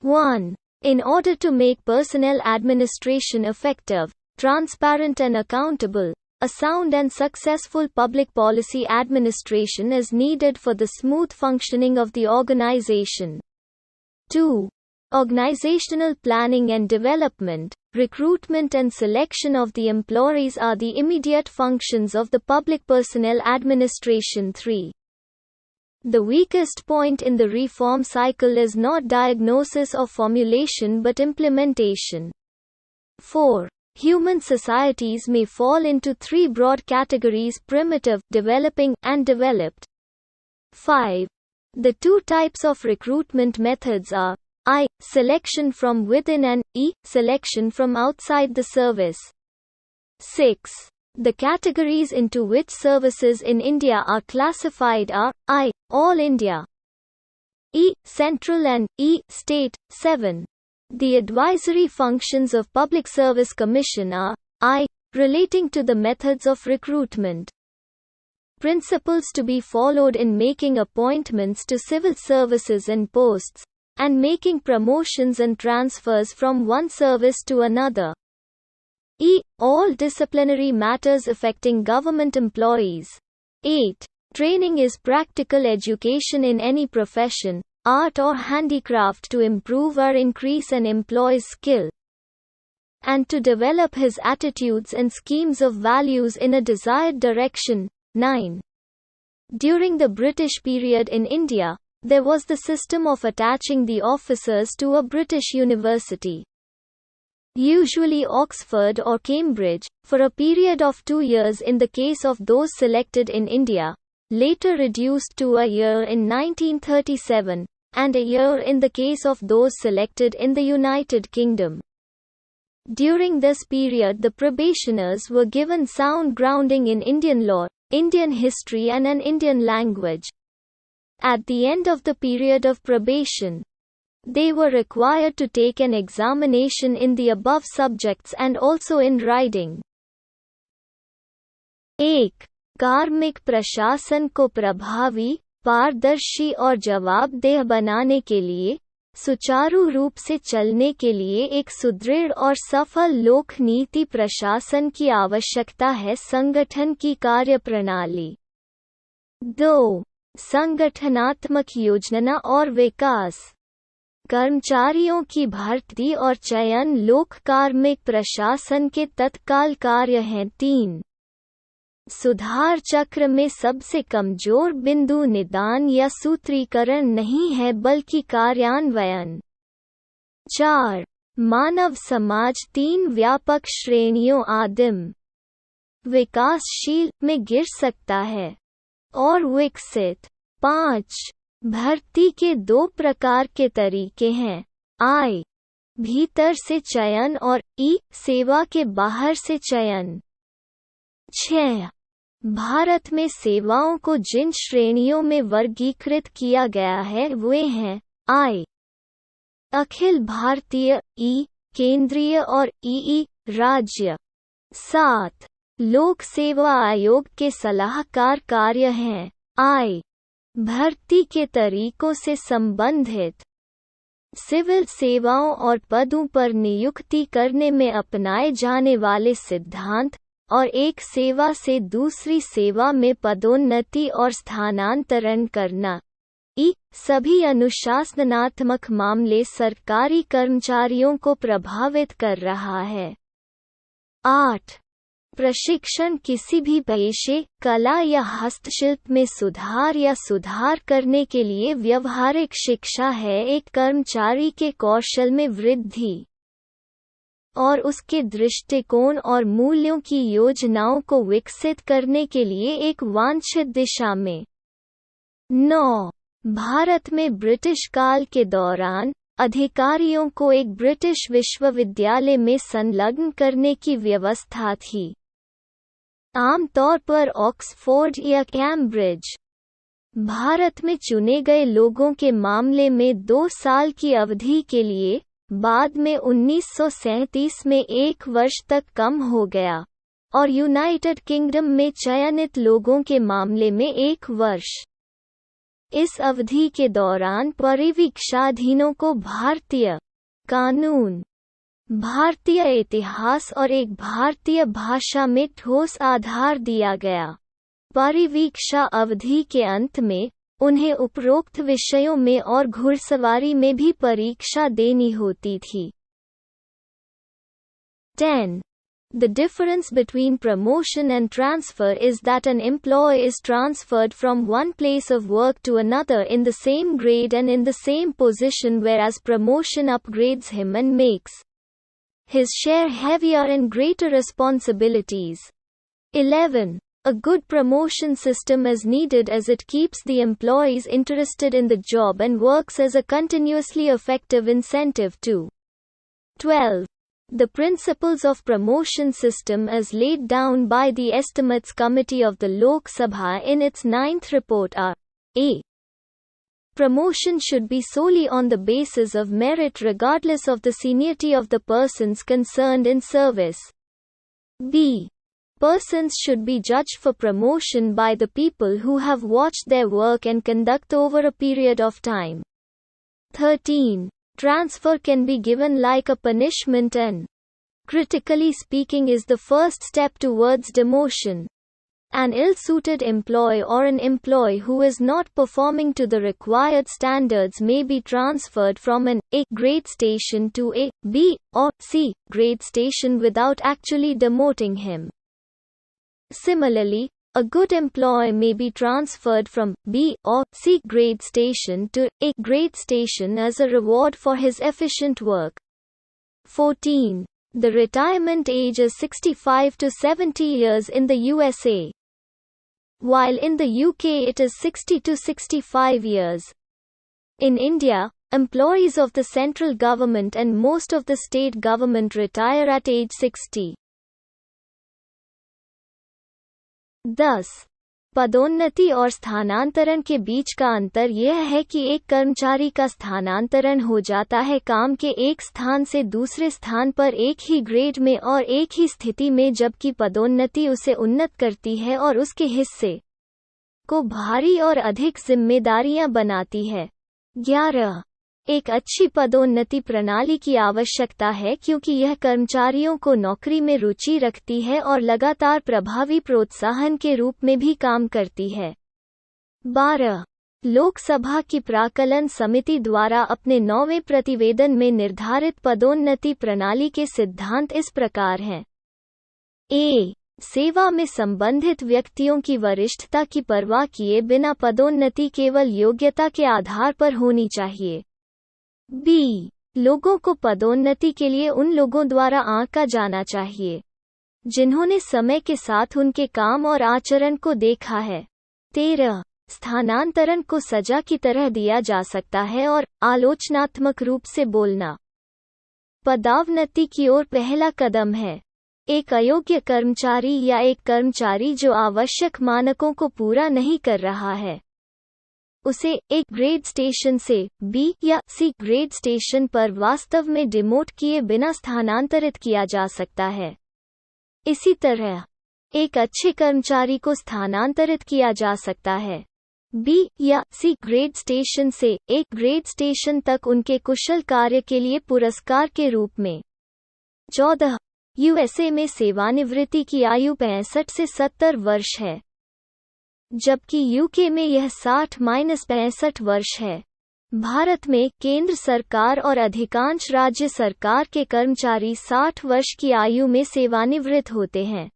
1. In order to make personnel administration effective, transparent and accountable, a sound and successful public policy administration is needed for the smooth functioning of the organization. 2. Organizational planning and development, recruitment and selection of the employees are the immediate functions of the public personnel administration. 3. The weakest point in the reform cycle is not diagnosis or formulation but implementation. 4. Human societies may fall into three broad categories: primitive, developing, and developed. 5. The two types of recruitment methods are I. Selection from within and E. Selection from outside the service. 6. The categories into which services in India are classified are I. All India, E. Central and E. State. 7. The advisory functions of Public Service Commission are I. Relating to the methods of recruitment. Principles to be followed in making appointments to civil services and posts, and making promotions and transfers from one service to another. E. All disciplinary matters affecting government employees. 8. Training is practical education in any profession, art or handicraft to improve or increase an employee's skill, and to develop his attitudes and schemes of values in a desired direction. 9. During the British period in India, there was the system of attaching the officers to a British university, usually Oxford or Cambridge, for a period of 2 years in the case of those selected in India, later reduced to a year in 1937, and a year in the case of those selected in the United Kingdom. During this period the probationers were given sound grounding in Indian law, Indian history and an Indian language. At the end of the period of probation, they were required to take an examination in the above subjects and also in writing. 1. कार्मिक प्रशासन को प्रभावी, पारदर्शी और जवाबदेह बनाने के लिए, सुचारू रूप से चलने के लिए एक सुदृढ़ और सफल लोक नीति प्रशासन की आवश्यकता है। संगठन की कार्यप्रणाली। 2. संगठनात्मक योजना और विकास। कर्मचारियों की भर्ती और चयन लोक कार्मिक प्रशासन के तत्काल कार्य हैं। 3. सुधार चक्र में सबसे कमजोर बिंदु निदान या सूत्रीकरण नहीं है बल्कि कार्यान्वयन। 4. मानव समाज 3 व्यापक श्रेणियों आदिम, विकासशील में गिर सकता है और विकसित। 5. भर्ती के 2 प्रकार के तरीके हैं, I. भीतर से चयन और E. सेवा के बाहर से चयन। 6. भारत में सेवाओं को जिन श्रेणियों में वर्गीकृत किया गया है वे हैं I. अखिल भारतीय, E. केंद्रीय और EE. राज्य। 7. लोक सेवा आयोग के सलाहकार कार्य हैं I. भर्ती के तरीकों से संबंधित, सिविल सेवाओं और पदों पर नियुक्ति करने में अपनाए जाने वाले सिद्धांत, और एक सेवा से दूसरी सेवा में पदोन्नति और स्थानांतरण करना। ई. सभी अनुशासनात्मक मामले सरकारी कर्मचारियों को प्रभावित कर रहा है। 8. प्रशिक्षण किसी भी पेशे, कला या हस्तशिल्प में सुधार या सुधार करने के लिए व्यवहारिक शिक्षा है। एक कर्मचारी के कौशल में वृद्धि और उसके दृष्टिकोण और मूल्यों की योजनाओं को विकसित करने के लिए एक वांछित दिशा में। 9. भारत में ब्रिटिश काल के दौरान अधिकारियों को एक ब्रिटिश विश्वविद्यालय में संलग्न करने की व्यवस्था थी, आमतौर पर ऑक्सफोर्ड या कैम्ब्रिज। भारत में चुने गए लोगों के मामले में 2 साल की अवधि के लिए, बाद में 1937 में 1 वर्ष तक कम हो गया, और यूनाइटेड किंगडम में चयनित लोगों के मामले में 1 वर्ष। इस अवधि के दौरान परिवीक्षाधीनों को भारतीय कानून, भारतीय इतिहास और एक भारतीय भाषा में ठोस आधार दिया गया। परिवीक्षा अवधि के अंत में उन्हें उपरोक्त विषयों में और घुड़सवारी में भी परीक्षा देनी होती थी। 10. The difference between promotion and transfer is that an employee is transferred from one place of work to another in the same grade and in the same position, whereas promotion upgrades him and makes his share heavier and greater responsibilities. 11. A good promotion system is needed as it keeps the employees interested in the job and works as a continuously effective incentive to 12. The principles of promotion system as laid down by the Estimates Committee of the Lok Sabha in its 9th report are: A. Promotion should be solely on the basis of merit regardless of the seniority of the persons concerned in service. B. Persons should be judged for promotion by the people who have watched their work and conduct over a period of time. 13. Transfer can be given like a punishment and, critically speaking, is the first step towards demotion. An ill-suited employee or an employee who is not performing to the required standards may be transferred from an A grade station to a B or C grade station without actually demoting him. Similarly, a good employee may be transferred from B or C grade station to A grade station as a reward for his efficient work. 14. The retirement age is 65 to 70 years in the USA, while in the UK it is 60 to 65 years. In India, employees of the central government and most of the state government retire at age 60. Thus, पदोन्नति और स्थानांतरण के बीच का अंतर यह है कि एक कर्मचारी का स्थानांतरण हो जाता है काम के एक स्थान से दूसरे स्थान पर एक ही ग्रेड में और एक ही स्थिति में, जबकि पदोन्नति उसे उन्नत करती है और उसके हिस्से को भारी और अधिक जिम्मेदारियां बनाती है। 11. एक अच्छी पदोन्नति प्रणाली की आवश्यकता है क्योंकि यह कर्मचारियों को नौकरी में रुचि रखती है और लगातार प्रभावी प्रोत्साहन के रूप में भी काम करती है। 12. लोकसभा की प्राक्कलन समिति द्वारा अपने 9वें प्रतिवेदन में निर्धारित पदोन्नति प्रणाली के सिद्धांत इस प्रकार हैं: A. सेवा में संबंधित व्यक्तियों की वरिष्ठता की परवाह किए बिना पदोन्नति केवल योग्यता के आधार पर होनी चाहिए। B. लोगों को पदोन्नति के लिए उन लोगों द्वारा आंका जाना चाहिए जिन्होंने समय के साथ उनके काम और आचरण को देखा है। 13. स्थानांतरण को सजा की तरह दिया जा सकता है और आलोचनात्मक रूप से बोलना पदोन्नति की ओर पहला कदम है। एक अयोग्य कर्मचारी या एक कर्मचारी जो आवश्यक मानकों को पूरा नहीं कर रहा है, उसे एक ग्रेड स्टेशन से बी या सी ग्रेड स्टेशन पर वास्तव में डिमोट किए बिना स्थानांतरित किया जा सकता है। इसी तरह, एक अच्छे कर्मचारी को स्थानांतरित किया जा सकता है बी या सी ग्रेड स्टेशन से एक ग्रेड स्टेशन तक उनके कुशल कार्य के लिए पुरस्कार के रूप में। 14. यूएसए में सेवानिवृत्ति की आयु 65 से 70 वर्ष है, जबकि यूके में यह 60-65 वर्ष है। भारत में केंद्र सरकार और अधिकांश राज्य सरकार के कर्मचारी 60 वर्ष की आयु में सेवानिवृत्त होते हैं।